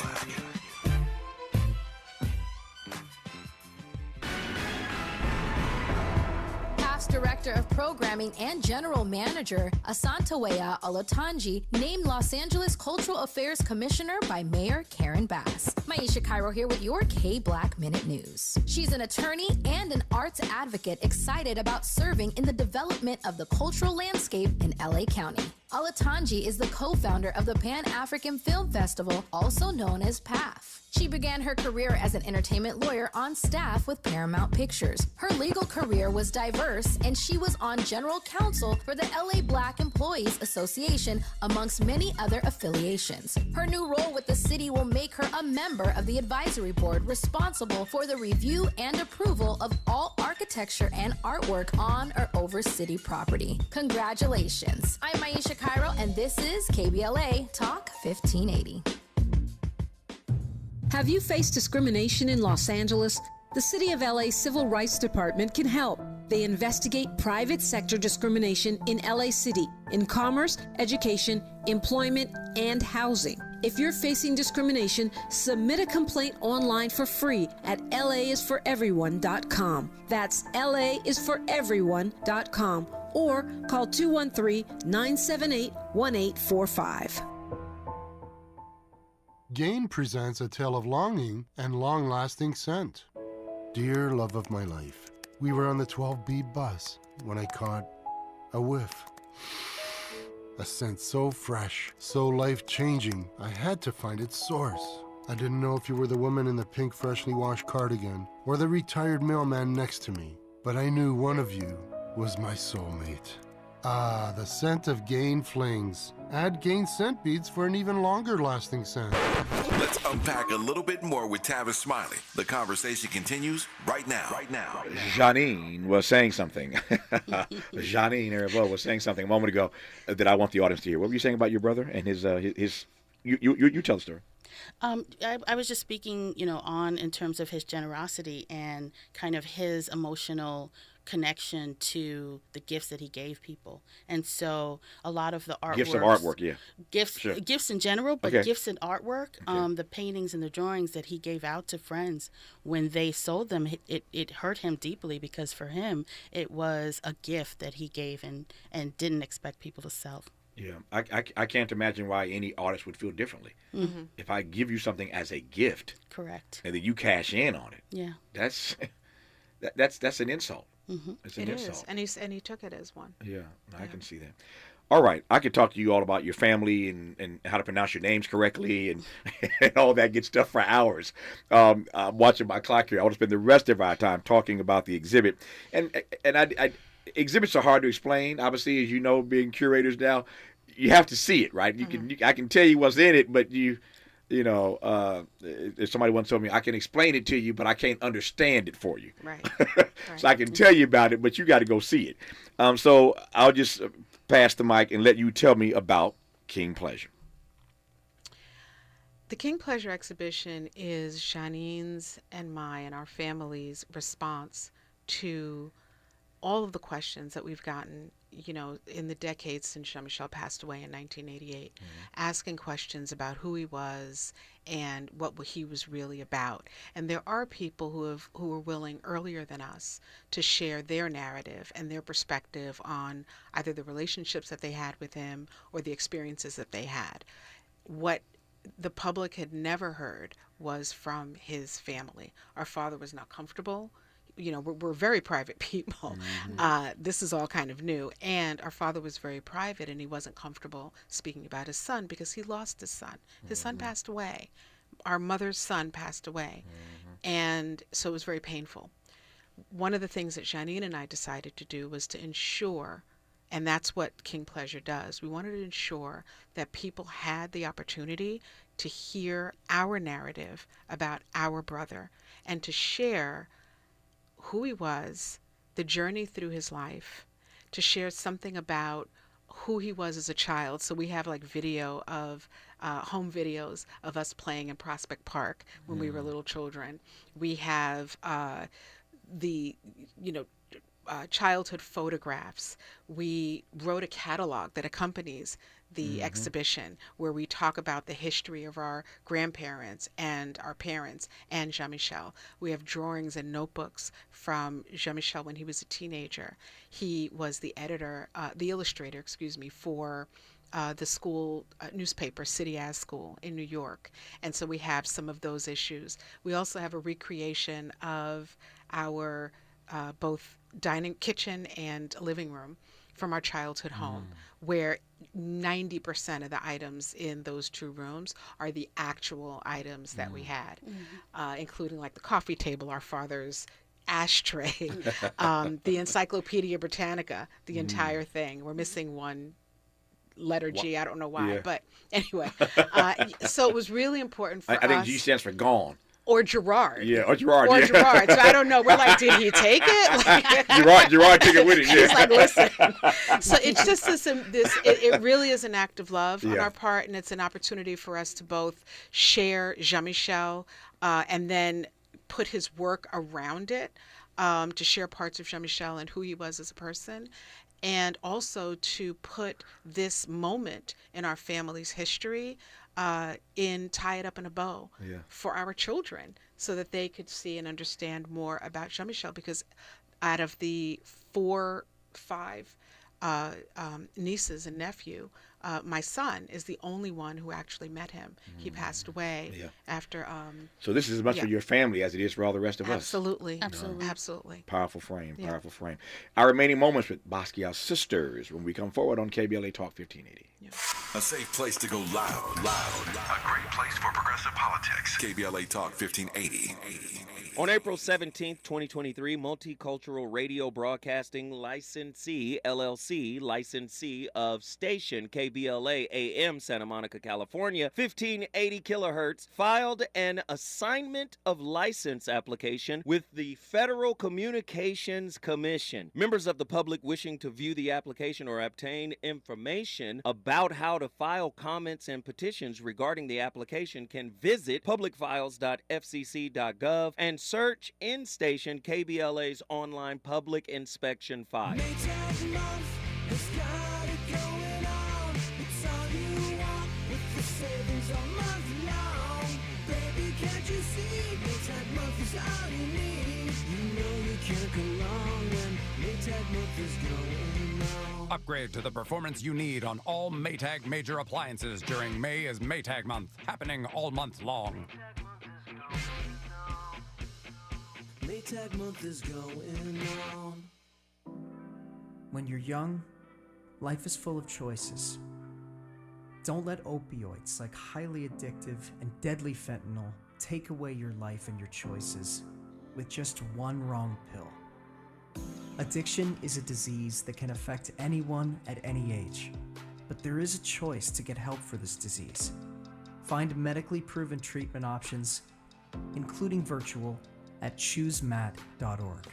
Director of Programming and General Manager Asantewaa Olatunji named Los Angeles Cultural Affairs Commissioner by Mayor Karen Bass. Maisha Cairo here with your K-Black Minute News. She's an attorney and an arts advocate excited about serving in the development of the cultural landscape in LA County. Olatunji is the co-founder of the Pan-African Film Festival, also known as PAF. She began her career as an entertainment lawyer on staff with Paramount Pictures. Her legal career was diverse, and she was on general counsel for the LA Black Employees Association, amongst many other affiliations. Her new role with the city will make her a member of the advisory board responsible for the review and approval of all architecture and artwork on or over city property. Congratulations. I'm Maisha Cairo, and this is KBLA Talk 1580. Have you faced discrimination in Los Angeles? The City of LA Civil Rights Department can help. They investigate private sector discrimination in LA City in commerce, education, employment, and housing. If you're facing discrimination, submit a complaint online for free at laisforeveryone.com. That's laisforeveryone.com or call 213-978-1845. Gain presents a tale of longing and long-lasting scent. Dear love of my life, we were on the 12B bus when I caught a whiff. A scent so fresh, so life-changing, I had to find its source. I didn't know if you were the woman in the pink freshly washed cardigan or the retired mailman next to me, but I knew one of you was my soulmate. Ah, the scent of Gain Flings. Add Gain scent beads for an even longer lasting scent. Let's unpack a little bit more with Tavis Smiley. The conversation continues right now. Janine was saying something. Janine Arabo was saying something a moment ago that I want the audience to hear. What were you saying about your brother and his you tell the story. I was just speaking, on in terms of his generosity and kind of his emotional connection to the gifts that he gave people. And so a lot of the artwork. Gifts of artwork, yeah. Gifts in general, but okay. Gifts in artwork, the paintings and the drawings that he gave out to friends, when they sold them, it hurt him deeply because for him, it was a gift that he gave and didn't expect people to sell. Yeah, I can't imagine why any artist would feel differently. Mm-hmm. If I give you something as a gift. Correct. And then you cash in on it. Yeah. That's an insult. Mm-hmm. It's an insult. Is, and he took it as one. Yeah, I can see that. All right, I could talk to you all about your family and how to pronounce your names correctly and all that good stuff for hours. I'm watching my clock here. I want to spend the rest of our time talking about the exhibit. And I exhibits are hard to explain. Obviously, as you know, being curators now, you have to see it, right? I can tell you what's in it, but if somebody once told me, I can explain it to you, but I can't understand it for you. Right. So I can tell you about it, but you got to go see it. So I'll just pass the mic and let you tell me about King Pleasure. The King Pleasure exhibition is Janine's and my and our family's response to all of the questions that we've gotten, in the decades since Jean-Michel passed away in 1988, asking questions about who he was and what he was really about. And there are people who were willing earlier than us to share their narrative and their perspective on either the relationships that they had with him or the experiences that they had. What the public had never heard was from his family. Our father was not comfortable. We're very private people. This is all kind of new. And our father was very private, and he wasn't comfortable speaking about his son because he lost his son. His son passed away. Our mother's son passed away. And so it was very painful. One of the things that Janine and I decided to do was to ensure And that's what King Pleasure does. We wanted to ensure that people had the opportunity to hear our narrative about our brother and to share who he was, the journey through his life, to share something about who he was as a child. So we have like video of home videos of us playing in Prospect Park when we were little children. We have childhood photographs. We wrote a catalog that accompanies the exhibition where we talk about the history of our grandparents and our parents and Jean-Michel. We have drawings and notebooks from Jean-Michel when he was a teenager. He was the illustrator, for the school newspaper, City As School in New York. And so we have some of those issues. We also have a recreation of our both kitchen and living room from our childhood home, where 90% of the items in those two rooms are the actual items that we had, including like the coffee table, our father's ashtray, the Encyclopedia Britannica, the entire thing. We're missing one letter G. I don't know why, but anyway. So it was really important for us. I think G stands for gone. Or Gerard. Yeah, or Gerard. Or Gerard. So I don't know. We're like, did he take it? Like, Gerard took it with him. Yeah. He's like, listen. So it's just it really is an act of love on our part, and it's an opportunity for us to both share Jean-Michel and then put his work around it, to share parts of Jean-Michel and who he was as a person, and also to put this moment in our family's history tie it up in a bow for our children so that they could see and understand more about Jean-Michel, because out of the 5 nieces and nephew, my son is the only one who actually met him. He passed away after. So this is as much for your family as it is for all the rest of us. Absolutely. Powerful frame. Our remaining moments with Basquiat's sisters when we come forward on KBLA Talk 1580. A safe place to go loud. A great place for progressive politics. KBLA Talk 1580. On April 17th, 2023, Multicultural Radio Broadcasting Licensee, LLC, licensee of station KBLA AM Santa Monica, California, 1580 kilohertz, filed an assignment of license application with the Federal Communications Commission. Members of the public wishing to view the application or obtain information about how to file comments and petitions regarding the application can visit publicfiles.fcc.gov and search in station KBLA's online public inspection file. Upgrade to the performance you need on all Maytag major appliances during May is Maytag month, happening all month long. Maytag month is going on. When you're young, life is full of choices. Don't let opioids like highly addictive and deadly fentanyl take away your life and your choices with just one wrong pill. Addiction is a disease that can affect anyone at any age, but there is a choice to get help for this disease. Find medically proven treatment options, including virtual, at choosemat.org.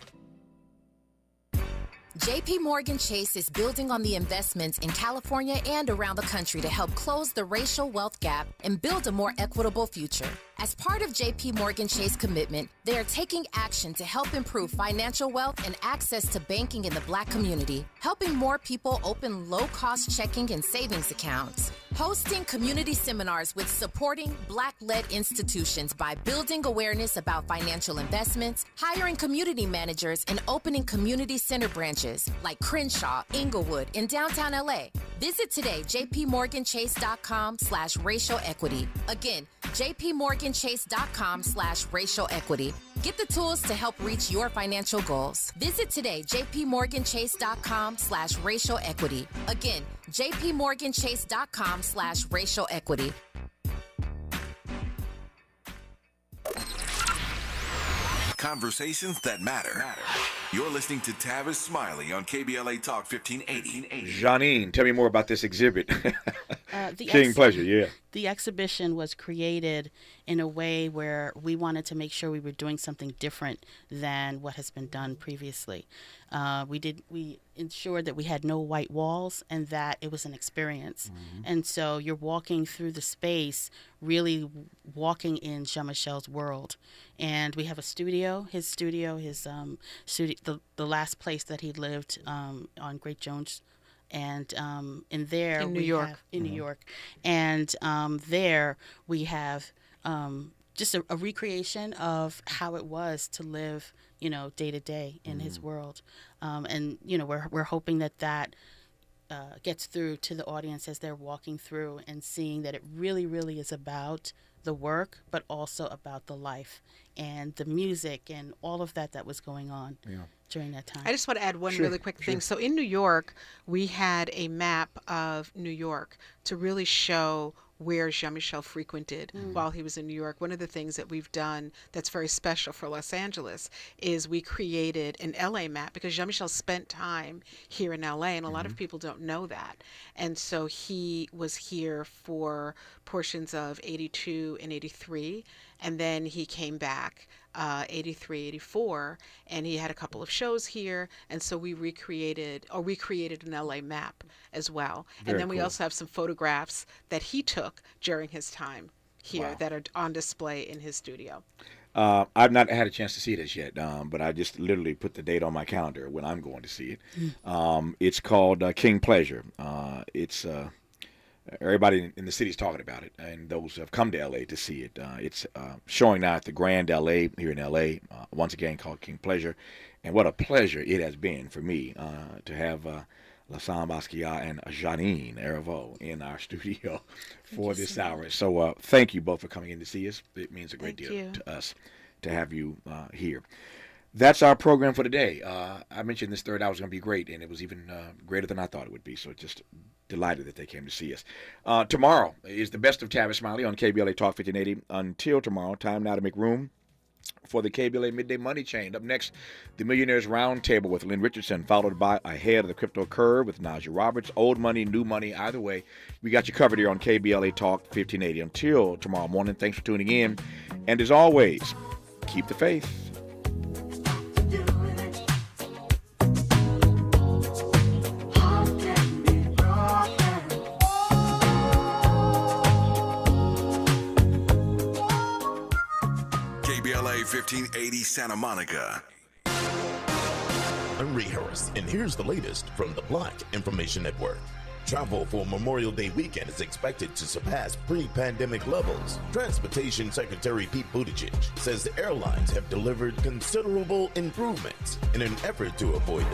JP Morgan Chase is building on the investments in California and around the country to help close the racial wealth gap and build a more equitable future. As part of JP Morgan Chase commitment, they are taking action to help improve financial wealth and access to banking in the Black community, helping more people open low-cost checking and savings accounts, hosting community seminars with supporting Black-led institutions by building awareness about financial investments, hiring community managers, and opening community center branches like Crenshaw, Inglewood, and downtown LA. Visit today, jpmorganchase.com/racial equity. Again, jpmorganchase.com/racial equity. Get the tools to help reach your financial goals. Visit today, jpmorganchase.com/racial equity. Again, jpmorganchase.com/racial equity. Conversations that matter. You're listening to Tavis Smiley on KBLA Talk 1580. Janine, tell me more about this exhibit. King Pleasure, yeah. The exhibition was created in a way where we wanted to make sure we were doing something different than what has been done previously. We ensured that we had no white walls and that it was an experience. Mm-hmm. And so you're walking through the space, really walking in Jean-Michel's world. And we have a studio, his studio, the last place that he lived on Great Jones. And in there in New York. New York, and there we have just a recreation of how it was to live, day to day in his world, and we're hoping that gets through to the audience as they're walking through and seeing that it really, really is about the work, but also about the life and the music and all of that was going on during that time. I just want to add one really quick thing. So in New York, we had a map of New York to really show where Jean-Michel frequented while he was in New York. One of the things that we've done that's very special for Los Angeles is we created an LA map because Jean-Michel spent time here in LA, and a lot of people don't know that. And so he was here for portions of 82 and 83, and then he came back 83, 84, and he had a couple of shows here, and so we created an LA map as well. And then we also have some photographs that he took during his time here that are on display in his studio. I've not had a chance to see this yet, but I just literally put the date on my calendar when I'm going to see it. It's called King Pleasure. It's everybody in the city's talking about it, and those who have come to L.A. to see it. It's showing now at the Grand L.A. here in L.A., once again called King Pleasure. And what a pleasure it has been for me to have Lassam Basquiat and Janine Erivo in our studio for this hour. So thank you both for coming in to see us. It means a great deal to us to have you here. That's our program for today. I mentioned this third hour was going to be great, and it was even greater than I thought it would be. So just delighted that they came to see us. Tomorrow is the best of Tavis Smiley on KBLA Talk 1580. Until tomorrow, time now to make room for the KBLA Midday Money Chain. Up next, the Millionaires Roundtable with Lynn Richardson, followed by Ahead of the Crypto Curve with Najee Roberts. Old money, new money, either way, we got you covered here on KBLA Talk 1580. Until tomorrow morning, thanks for tuning in. And as always, keep the faith. KBLA 1580 Santa Monica. I'm Ray Harris, and here's the latest from the Black Information Network. Travel for Memorial Day weekend is expected to surpass pre-pandemic levels. Transportation Secretary Pete Buttigieg says the airlines have delivered considerable improvements in an effort to avoid